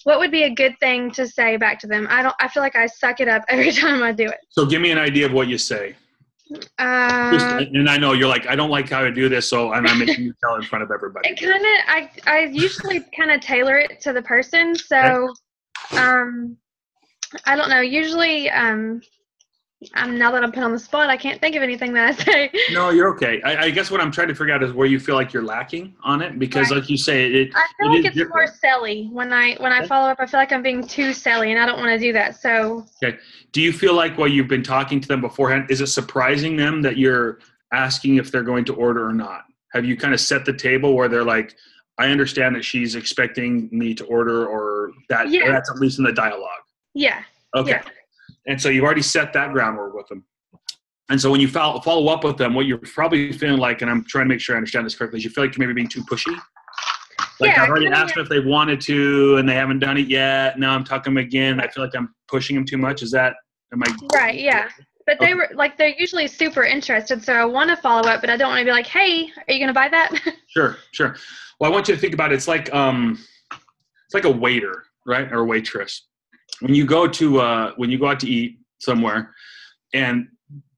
would be a good thing to say back to them? I feel like I suck it up every time I do it. So give me an idea of what you say. And I know you're like, I don't like how I do this, so I'm not making you tell in front of everybody. I usually kind of tailor it to the person. So, I don't know. Usually, now that I'm put on the spot, I can't think of anything that I say. No, you're okay. I guess what I'm trying to figure out is where you feel like you're lacking on it, because like you say, I feel like it's more selly. When I follow up, I feel like I'm being too selly, and I don't want to do that. So. Okay. Do you feel like while you've been talking to them beforehand, is it surprising them that you're asking if they're going to order or not? Have you kind of set the table where they're like, I understand that she's expecting me to order, or that that's at least in the dialogue? Yeah. Okay. Yeah. And so you've already set that groundwork with them. And so when you follow up with them, what you're probably feeling like, and I'm trying to make sure I understand this correctly, is you feel like you're maybe being too pushy. Like I've already asked them if they wanted to, and they haven't done it yet. Now I'm talking them again. I feel like I'm pushing them too much. Right, yeah. But they were like, they're usually super interested. So I want to follow up, but I don't want to be like, hey, are you going to buy that? Sure. Well, I want you to think about it. It's like a waiter, right? Or a waitress. When you go out to eat somewhere, and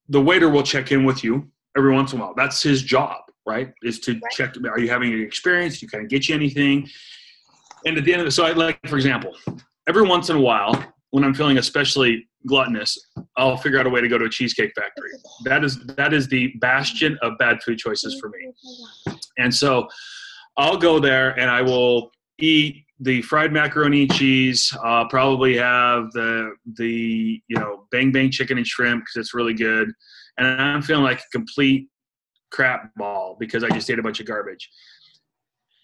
the waiter will check in with you every once in a while. That's his job, right? Is to check, are you having an experience? Do you kind of get you anything? And at the end of it, for example, every once in a while, when I'm feeling especially gluttonous, I'll figure out a way to go to a Cheesecake Factory. That is the bastion of bad food choices for me. And so I'll go there and I will eat the fried macaroni and cheese. I'll probably have the bang bang chicken and shrimp because it's really good. And I'm feeling like a complete crap ball because I just ate a bunch of garbage.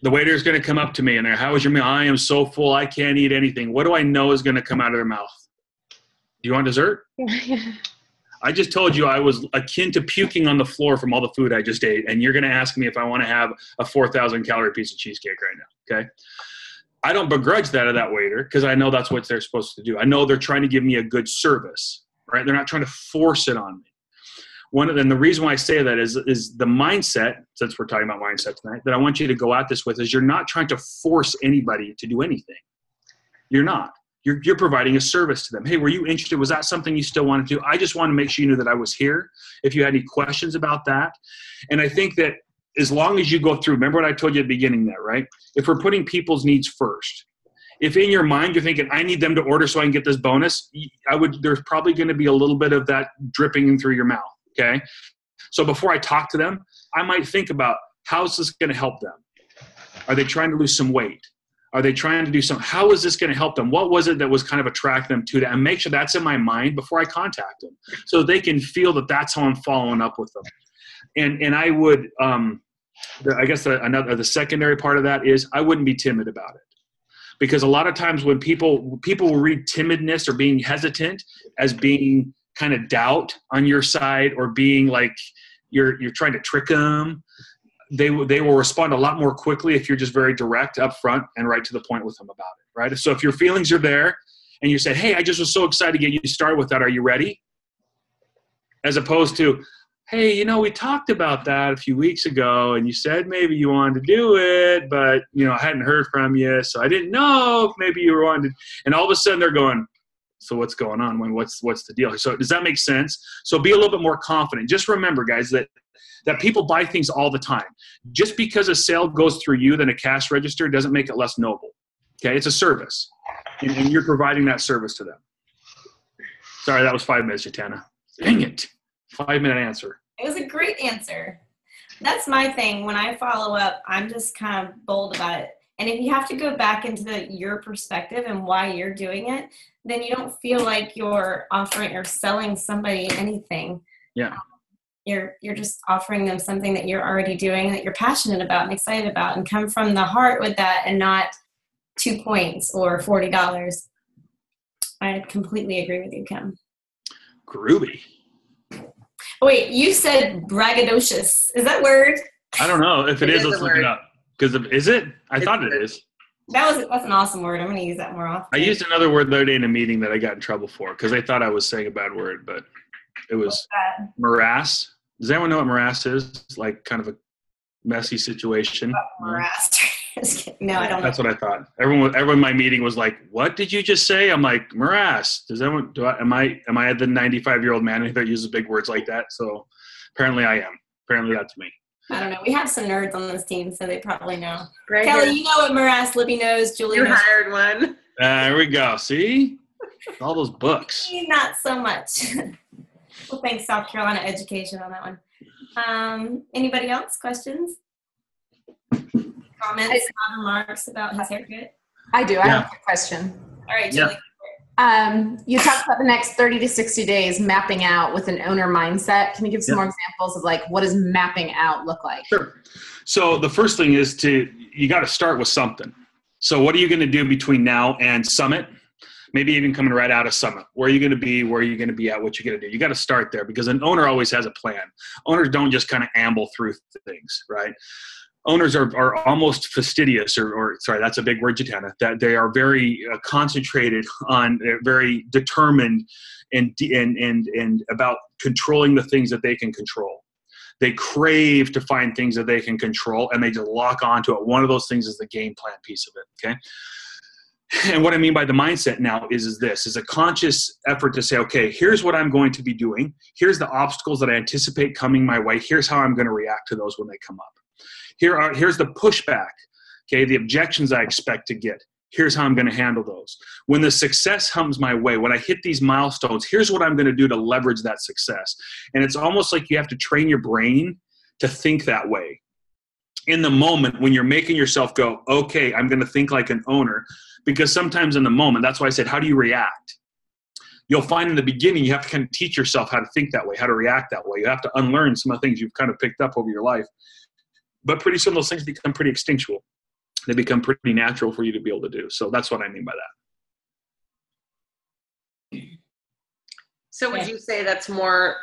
The waiter's going to come up to me and they're, how was your meal? I am so full, I can't eat anything. What do I know is going to come out of their mouth? Do you want dessert? I just told you I was akin to puking on the floor from all the food I just ate, and you're going to ask me if I want to have a 4,000 calorie piece of cheesecake right now, okay? I don't begrudge that of that waiter because I know that's what they're supposed to do. I know they're trying to give me a good service, right? They're not trying to force it on me. And the reason why I say that is the mindset, since we're talking about mindset tonight, that I want you to go at this with is you're not trying to force anybody to do anything. You're not. You're providing a service to them. Hey, were you interested? Was that something you still wanted to do? I just want to make sure you knew that I was here. If you had any questions about that. And I think that as long as you go through, remember what I told you at the beginning there, right? If we're putting people's needs first, if in your mind you're thinking, I need them to order so I can get this bonus, there's probably going to be a little bit of that dripping in through your mouth. Okay. So before I talk to them, I might think about how's this going to help them? Are they trying to lose some weight? Are they trying to do something? How is this going to help them? What was it that was kind of attracting them to that? And make sure that's in my mind before I contact them so they can feel that that's how I'm following up with them. And I would, I guess the secondary part of that is I wouldn't be timid about it. Because a lot of times when people will read timidness or being hesitant as being kind of doubt on your side or being like you're trying to trick them, they will respond a lot more quickly if you're just very direct up front and right to the point with them about it, right? So if your feelings are there and you say, hey, I just was so excited to get you started with that. Are you ready? As opposed to, hey, we talked about that a few weeks ago and you said maybe you wanted to do it, but, I hadn't heard from you. So I didn't know if maybe you were wanting to. And all of a sudden they're going, so what's going on? What's the deal? So does that make sense? So be a little bit more confident. Just remember, guys, that people buy things all the time. Just because a sale goes through you than a cash register doesn't make it less noble. Okay, it's a service, and you're providing that service to them. Sorry, that was 5 minutes, Jatana. Dang it, 5-minute answer. It was a great answer. That's my thing. When I follow up, I'm just kind of bold about it. And if you have to go back into your perspective and why you're doing it, then you don't feel like you're offering or selling somebody anything. Yeah. You're just offering them something that you're already doing, that you're passionate about and excited about, and come from the heart with that and not 2 points or $40. I completely agree with you, Kim. Groovy. Wait, you said braggadocious. Is that word? I don't know. If it is, let's look it up. Because is it? I thought it is. That's an awesome word. I'm going to use that more often. I used another word the other day in a meeting that I got in trouble for because they thought I was saying a bad word, but it was morass. Does anyone know what morass is? It's like kind of a messy situation. Morass. No, I don't know. That's what I thought. Everyone in my meeting was like, "What did you just say?" I'm like, "Morass." Does anyone? Am I the 95-year-old man that uses big words like that? So apparently I am. Apparently that's me. I don't know. We have some nerds on this team, so they probably know. Right Kelly, here. you know what morass. Libby knows. Julie You knows. hired one. There we go. See? All those books. Not so much. Well, thanks, South Carolina education on that one. Anybody else? Questions? Comments, remarks about his haircut? I do. I have a question. All right, Julie. You talked about the next 30 to 60 days mapping out with an owner mindset. Can you give some more examples of like, what does mapping out look like? Sure. So the first thing is you got to start with something. So what are you going to do between now and Summit? Maybe even coming right out of Summit. Where are you going to be? Where are you going to be at? What you're going to do? You got to start there because an owner always has a plan. Owners don't just kind of amble through things, right? Owners are almost fastidious, or sorry, that's a big word, Jatana, that they are very concentrated on, very determined and about controlling the things that they can control. They crave to find things that they can control, and they just lock onto it. One of those things is the game plan piece of it, okay? And what I mean by the mindset now is a conscious effort to say, okay, here's what I'm going to be doing. Here's the obstacles that I anticipate coming my way. Here's how I'm going to react to those when they come up. Here's the pushback, okay, the objections I expect to get. Here's how I'm going to handle those. When the success comes my way, when I hit these milestones, here's what I'm going to do to leverage that success. And it's almost like you have to train your brain to think that way. In the moment when you're making yourself go, okay, I'm going to think like an owner, because sometimes in the moment, that's why I said, how do you react? You'll find in the beginning, you have to kind of teach yourself how to think that way, how to react that way. You have to unlearn some of the things you've kind of picked up over your life. But pretty soon those things become pretty instinctual. They become pretty natural for you to be able to do. So that's what I mean by that. So would you say that's more,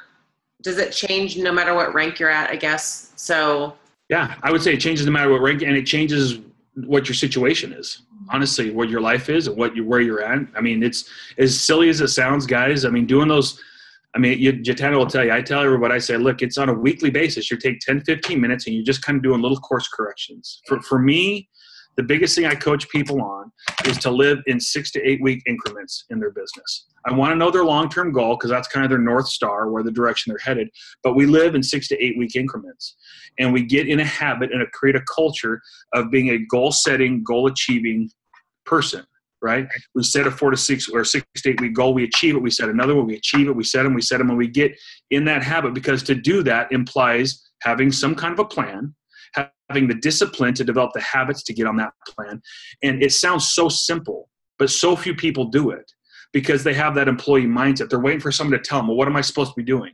does it change no matter what rank you're at, I guess? So yeah, I would say it changes no matter what rank, and it changes what your situation is. Honestly, what your life is and where you're at. I mean, it's as silly as it sounds, guys. I mean, doing those I mean, Jatana will tell you, I tell everybody, I say, look, it's on a weekly basis. You take 10, 15 minutes and you're just kind of doing little course corrections. For me, the biggest thing I coach people on is to live in 6 to 8 week increments in their business. I want to know their long-term goal because that's kind of their North Star, where the direction they're headed. But we live in 6 to 8 week increments, and we get in a habit and create a culture of being a goal-setting, goal-achieving person, right? We set a 4 to 6 or 6 to 8 week goal. We achieve it. We set another one. We achieve it. We set them. And we get in that habit, because to do that implies having some kind of a plan, having the discipline to develop the habits to get on that plan. And it sounds so simple, but so few people do it because they have that employee mindset. They're waiting for someone to tell them, well, what am I supposed to be doing?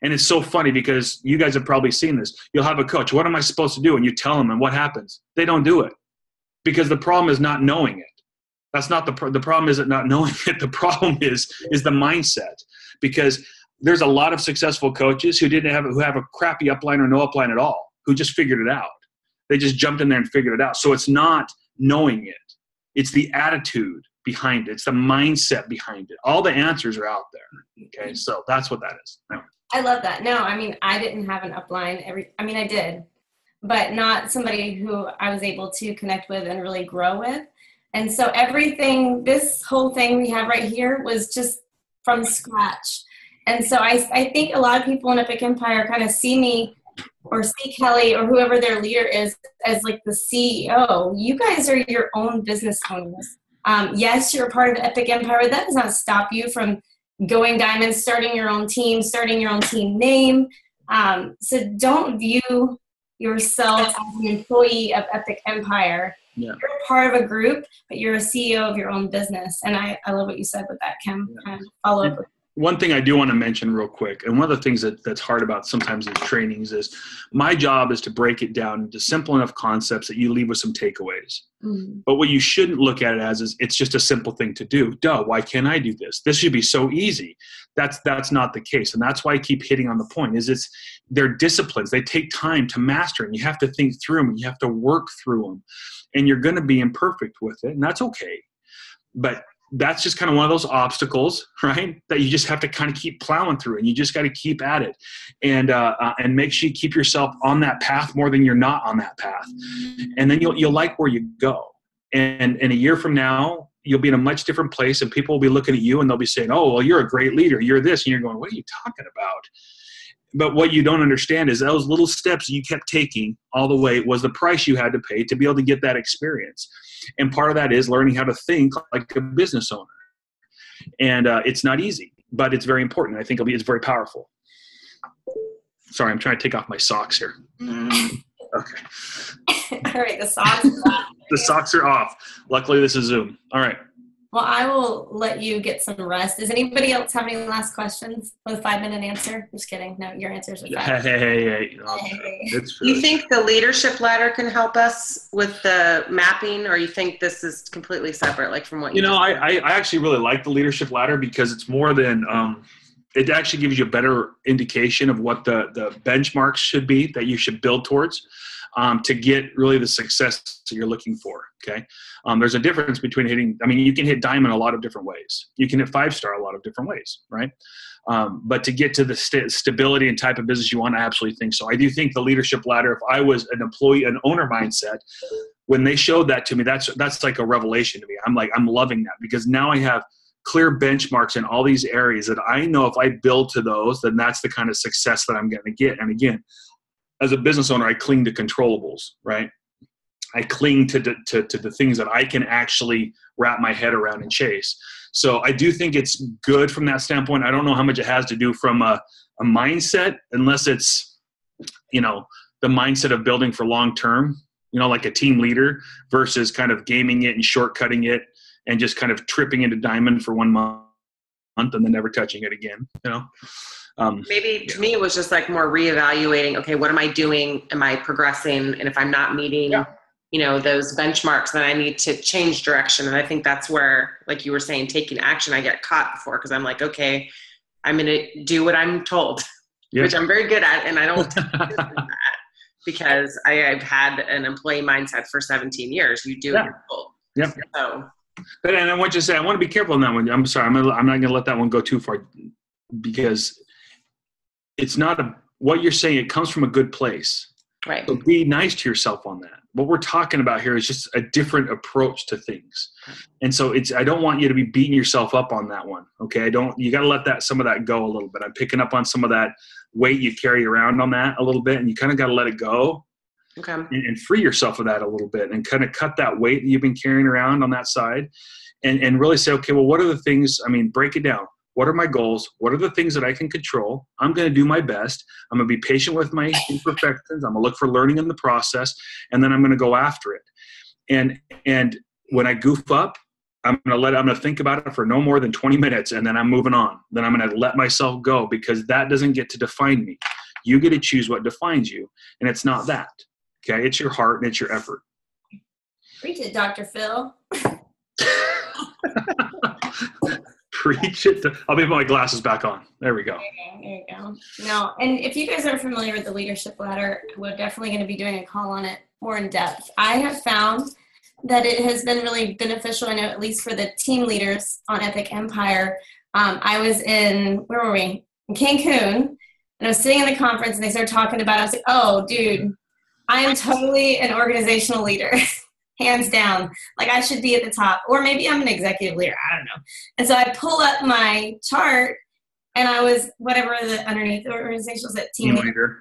And it's so funny because you guys have probably seen this. You'll have a coach, what am I supposed to do? And you tell them, and what happens? They don't do it, because the problem is not knowing it. That's not the problem isn't not knowing it. The problem is the mindset, because there's a lot of successful coaches who have a crappy upline or no upline at all, who just figured it out. They just jumped in there and figured it out. So it's not knowing it. It's the attitude behind it. It's the mindset behind it. All the answers are out there. Okay. So that's what that is. No. I love that. No, I mean, I didn't have an upline. I did, but not somebody who I was able to connect with and really grow with. And so this whole thing we have right here was just from scratch. And so I think a lot of people in Epic Empire kind of see me or see Kelly or whoever their leader is as like the CEO. You guys are your own business owners. Yes, you're a part of Epic Empire, but that does not stop you from going diamond, starting your own team name. So don't view yourself as an employee of Epic Empire. Yeah. You're part of a group, but you're a CEO of your own business. And I love what you said with that, Kim. Yeah. Kind of follow up with. One thing I do want to mention real quick, and one of the things that's hard about sometimes these trainings is my job is to break it down into simple enough concepts that you leave with some takeaways. Mm-hmm. But what you shouldn't look at it as is it's just a simple thing to do. Duh, why can't I do this? This should be so easy. That's not the case. And that's why I keep hitting on the point is they're disciplines. They take time to master, and you have to think through them, and you have to work through them. And you're going to be imperfect with it, and that's okay. But that's just kind of one of those obstacles, right? That you just have to kind of keep plowing through, and you just got to keep at it, and make sure you keep yourself on that path more than you're not on that path, and then you'll like where you go. And a year from now, you'll be in a much different place, and people will be looking at you and they'll be saying, "Oh, well, you're a great leader. You're this," and you're going, "What are you talking about?" But what you don't understand is those little steps you kept taking all the way was the price you had to pay to be able to get that experience. And part of that is learning how to think like a business owner. And it's not easy, but it's very important. I think it's very powerful. Sorry, I'm trying to take off my socks here. Okay. All right, the socks are off. The socks are off. Luckily, this is Zoom. All right. Well, I will let you get some rest. Does anybody else have any last questions with a 5-minute answer? Just kidding. No, your answers are fine. Hey. You think the leadership ladder can help us with the mapping, or you think this is completely separate, like from what you know? I actually really like the leadership ladder because it's more than it actually gives you a better indication of what the benchmarks should be that you should build towards. To get really the success that you're looking for, okay? There's a difference between you can hit diamond a lot of different ways. You can hit 5-star a lot of different ways, right? But to get to the stability and type of business you want, I absolutely think so. I do think the leadership ladder, if I was an employee, an owner mindset, when they showed that to me, that's like a revelation to me. I'm loving that because now I have clear benchmarks in all these areas that I know if I build to those, then that's the kind of success that I'm going to get. And again, as a business owner, I cling to controllables, right? I cling to the things that I can actually wrap my head around and chase. So I do think it's good from that standpoint. I don't know how much it has to do from a mindset, unless it's, the mindset of building for long-term, like a team leader versus kind of gaming it and shortcutting it and just kind of tripping into diamond for 1 month and then never touching it again, Maybe to me it was just like more reevaluating, okay, what am I doing? Am I progressing? And if I'm not meeting, those benchmarks, then I need to change direction. And I think that's where, like you were saying, taking action, I get caught before because I'm like, okay, I'm going to do what I'm told, which I'm very good at. And I don't do that because I've had an employee mindset for 17 years. You do what you're told. Yep. So. And I want you to say, I want to be careful on that one. I'm sorry. I'm not going to let that one go too far. because it's not what you're saying. It comes from a good place. Right. So be nice to yourself on that. What we're talking about here is just a different approach to things. And so I don't want you to be beating yourself up on that one. Okay. You got to let some of that go a little bit. I'm picking up on some of that weight you carry around on that a little bit, and you kind of got to let it go. Okay. And free yourself of that a little bit, and kind of cut that weight that you've been carrying around on that side, and really say, okay, well, what are the things, break it down. What are my goals? What are the things that I can control? I'm going to do my best. I'm going to be patient with my imperfections. I'm going to look for learning in the process, and then I'm going to go after it. And when I goof up, I'm going to think about it for no more than 20 minutes, and then I'm moving on. Then I'm going to let myself go, because that doesn't get to define me. You get to choose what defines you, and it's not that. Okay? It's your heart and it's your effort. Preach it, Dr. Phil. Preach it. I'll be put my glasses back on. There we go. There you go. No, and if you guys are familiar with the leadership ladder, we're definitely going to be doing a call on it more in depth. I have found that it has been really beneficial. I know, at least for the team leaders on Epic Empire. I was where were we? In Cancun, and I was sitting in the conference, and they started talking about it. I was like, oh, dude, I am totally an organizational leader. Hands down. Like, I should be at the top, or maybe I'm an executive leader. I don't know. And so I pull up my chart, and I was whatever underneath the organization was, that team leader.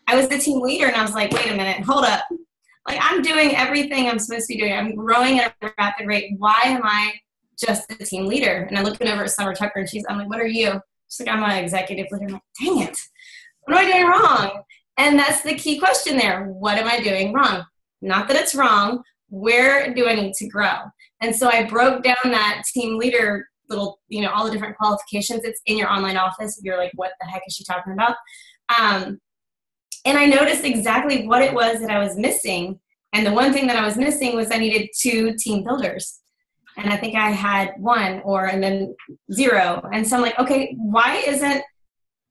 I was the team leader, and I was like, wait a minute, hold up. Like, I'm doing everything I'm supposed to be doing. I'm growing at a rapid rate. Why am I just the team leader? And I'm looking over at Summer Tucker, and I'm like, what are you? She's like, I'm an executive leader. I'm like, dang it. What am I doing wrong? And that's the key question there. What am I doing wrong? Not that it's wrong. Where do I need to grow? And so I broke down that team leader little, all the different qualifications. It's in your online office. You're like, what the heck is she talking about? And I noticed exactly what it was that I was missing. And the one thing that I was missing was I needed 2 team builders. And I think I had 1 and then 0. And so I'm like, okay, why isn't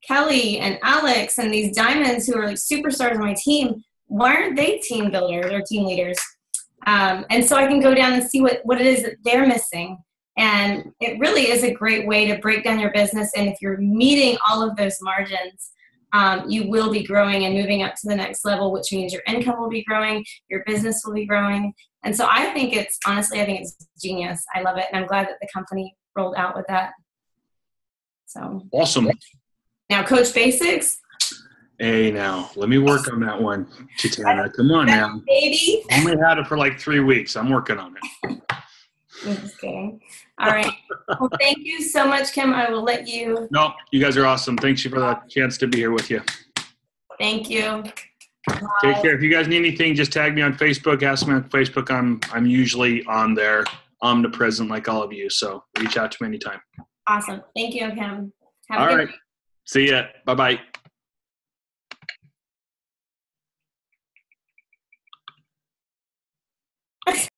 Kelly and Alex and these diamonds who are like superstars on my team, why aren't they team builders or team leaders? And so I can go down and see what it is that they're missing. And it really is a great way to break down your business. And if you're meeting all of those margins, you will be growing and moving up to the next level, which means your income will be growing, your business will be growing. And so I think it's genius. I love it. And I'm glad that the company rolled out with that. So awesome. Now, Coach Basics. Hey, now, let me work on that one, Chitana. Come on now. Baby. I only had it for like 3 weeks. I'm working on it. I'm just kidding. All right. Well, thank you so much, Kim. I will let you. No, you guys are awesome. Thanks for the chance to be here with you. Thank you. Bye. Take care. If you guys need anything, just tag me on Facebook. Ask me on Facebook. I'm usually on there, omnipresent like all of you. So reach out to me anytime. Awesome. Thank you, Kim. Have all a good right. night. See ya. Bye-bye.